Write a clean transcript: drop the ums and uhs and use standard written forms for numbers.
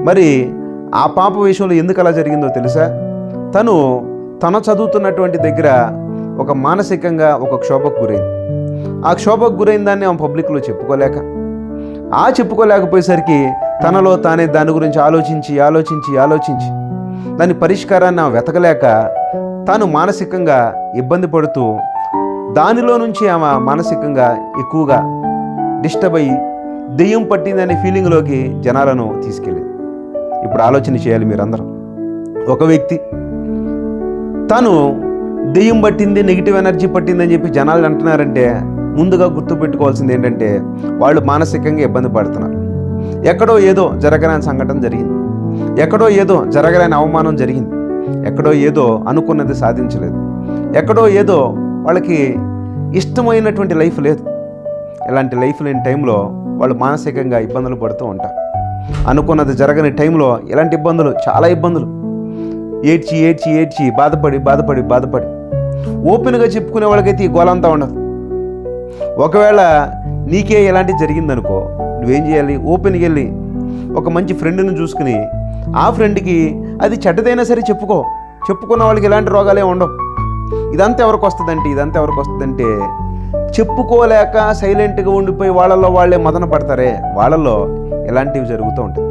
మరి ఆ పాప విషయంలో ఎందుకు అలా జరిగిందో తెలుసా? తను చదువుతున్నటువంటి దగ్గర ఒక మానసికంగా ఒక క్షోభకు గురైంది. ఆ క్షోభకు గురైన దాన్ని ఆమె పబ్లిక్లో చెప్పుకోలేకపోయేసరికి తనలో తానే దాని గురించి ఆలోచించి దాని పరిష్కారాన్ని ఆమె వెతకలేక తాను మానసికంగా ఇబ్బంది పడుతూ దానిలో నుంచి ఆమె మానసికంగా ఎక్కువగా డిస్టర్బ్ అయ్యి దెయ్యం పట్టిందనే ఫీలింగ్లోకి జనాలను తీసుకెళ్ళింది. ఇప్పుడు ఆలోచన చేయాలి మీరందరూ. ఒక వ్యక్తి తను దెయ్యం పట్టింది, నెగిటివ్ ఎనర్జీ పట్టిందని చెప్పి జనాలు అంటున్నారంటే ముందుగా గుర్తుపెట్టుకోవాల్సింది ఏంటంటే వాళ్ళు మానసికంగా ఇబ్బంది పడుతున్నారు. ఎక్కడో ఏదో జరగలేని సంఘటన జరిగింది, ఎక్కడో ఏదో జరగలేని అవమానం జరిగింది, ఎక్కడో ఏదో అనుకున్నది సాధించలేదు, ఎక్కడో ఏదో వాళ్ళకి ఇష్టమైనటువంటి లైఫ్ లేదు. ఇలాంటి లైఫ్ లేని టైంలో వాళ్ళు మానసికంగా ఇబ్బందులు పడుతూ ఉంటారు. అనుకున్నది జరగని టైంలో ఇలాంటి ఇబ్బందులు, చాలా ఇబ్బందులు, ఏడ్చి బాధపడి ఓపెన్గా చెప్పుకునే వాళ్ళకైతే ఈ గోలంతా ఉండదు. ఒకవేళ నీకే ఇలాంటి జరిగిందనుకో, నువ్వేం చేయాలి? ఓపెన్కి వెళ్ళి ఒక మంచి ఫ్రెండ్ని చూసుకుని ఆ ఫ్రెండ్కి అది చెడ్డదైనా సరే చెప్పుకున్న వాళ్ళకి ఇలాంటి రోగాలే ఉండవు. ఇదంతా ఎవరికి వస్తుందంటే చెప్పుకోలేక సైలెంట్గా ఉండిపోయి వాళ్ళల్లో వాళ్ళే మదన పడతారే, వాళ్ళల్లో ఇలాంటివి జరుగుతూ ఉంటాయి.